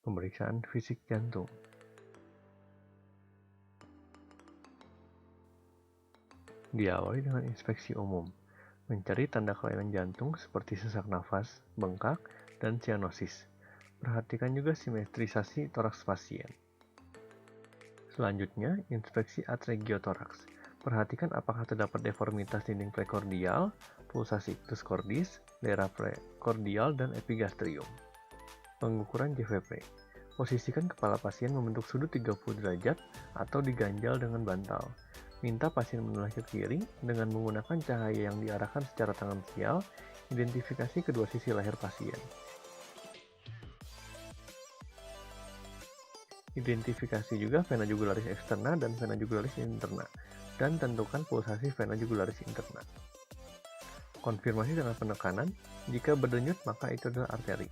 Pemeriksaan fisik jantung. Diawali dengan inspeksi umum, mencari tanda kelainan jantung seperti sesak nafas, bengkak, dan sianosis. Perhatikan juga simetrisasi toraks pasien. Selanjutnya, inspeksi atragiotoraks. Perhatikan apakah terdapat deformitas dinding prekordial, pulsasi ictus cordis, daerah prekordial, dan epigastrium. Pengukuran JVP. Posisikan kepala pasien membentuk sudut 30 derajat atau diganjal dengan bantal. Minta pasien menoleh ke kiri dengan menggunakan cahaya yang diarahkan secara tangensial. Identifikasi kedua sisi leher pasien. Identifikasi juga vena jugularis externa dan vena jugularis interna, dan tentukan pulsasi vena jugularis interna. Konfirmasi dengan penekanan, jika berdenyut maka itu adalah arteri.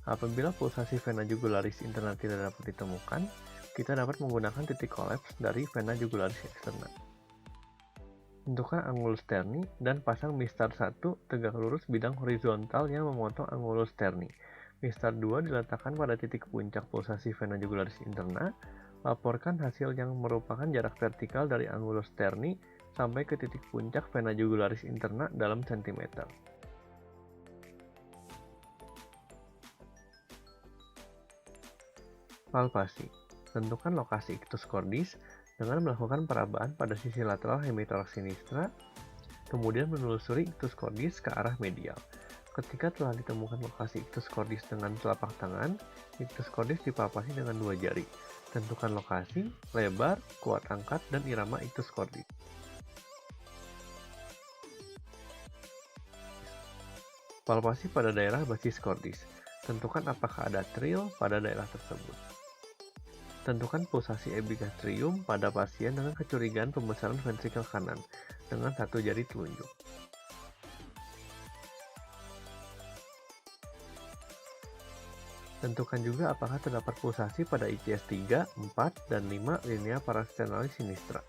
Apabila pulsasi vena jugularis interna tidak dapat ditemukan, kita dapat menggunakan titik kolaps dari vena jugularis externa. Tentukan angulus sterni dan pasang mistar 1 tegak lurus bidang horizontal yang memotong angulus sterni. Mistar 2 diletakkan pada titik puncak pulsasi vena jugularis interna. Laporkan hasil yang merupakan jarak vertikal dari angulus sterni sampai ke titik puncak vena jugularis interna dalam sentimeter. Palpasi. Tentukan lokasi ictus cordis dengan melakukan perabaan pada sisi lateral hemitoraks sinistra, kemudian menelusuri ictus cordis ke arah medial. Ketika telah ditemukan lokasi ictus cordis dengan telapak tangan, ictus cordis dipalpasi dengan 2 jari. Tentukan lokasi, lebar, kuat angkat, dan irama ictus cordis. Palpasi pada daerah basis cordis. Tentukan apakah ada trill pada daerah tersebut. Tentukan pulsasi epigastrium pada pasien dengan kecurigaan pembesaran ventrikel kanan dengan 1 jari telunjuk. Tentukan juga apakah terdapat pulsasi pada ICS 3, 4, dan 5 linea parasternalis sinistra.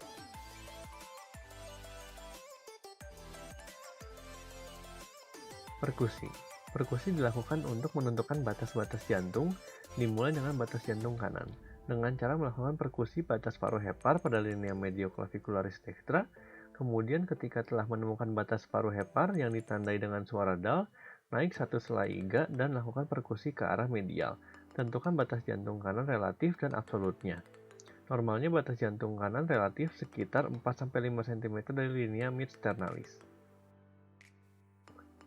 Perkusi. Perkusi dilakukan untuk menentukan batas-batas jantung, dimulai dengan batas jantung kanan, dengan cara melakukan perkusi batas paruh hepar pada linea medioclavicularis dextra. Kemudian ketika telah menemukan batas paruh hepar yang ditandai dengan suara dal, naik 1 selai iga dan lakukan perkusi ke arah medial. Tentukan batas jantung kanan relatif dan absolutnya. Normalnya batas jantung kanan relatif sekitar 4-5 cm dari linea mid-sternalis.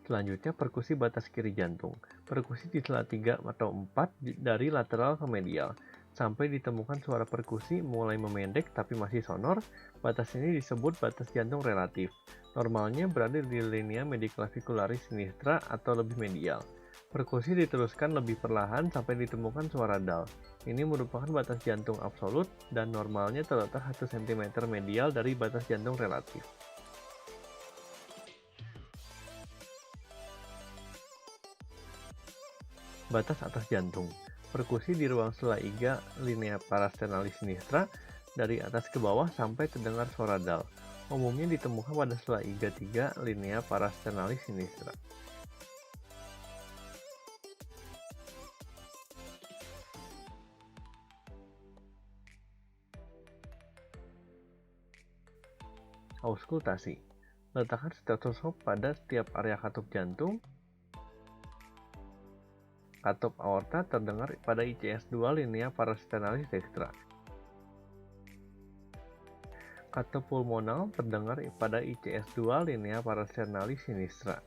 Selanjutnya perkusi batas kiri jantung. Perkusi di sela 3 atau 4 dari lateral ke medial. Sampai ditemukan suara perkusi mulai memendek tapi masih sonor, batas ini disebut batas jantung relatif. Normalnya berada di linea mediclavicularis sinistra atau lebih medial. Perkusi diteruskan lebih perlahan sampai ditemukan suara dal. Ini merupakan batas jantung absolut dan normalnya terletak 1 cm medial dari batas jantung relatif. Batas atas jantung. Perkusi di ruang sela iga linea parasternalis sinistra dari atas ke bawah sampai terdengar suara dal. Umumnya ditemukan pada sela iga 3 linea parasternalis sinistra. Auskultasi. Letakkan stetoskop pada setiap area katup jantung. Katup aorta terdengar pada ICS 2 linea parasternalis dextra. Katup pulmonal terdengar pada ICS 2 linea parasternalis sinistra.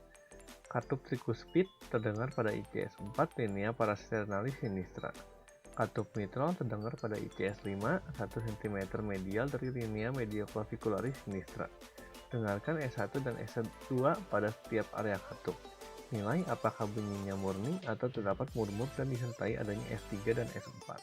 Katup trikuspid terdengar pada ICS 4 linea parasternalis sinistra. Katup mitral terdengar pada ICS 5 1 cm medial dari linea medioclavicularis sinistra. Dengarkan S1 dan S2 pada setiap area katup. Nilai apakah bunyinya murni atau terdapat murmur dan disertai adanya S3 dan S4.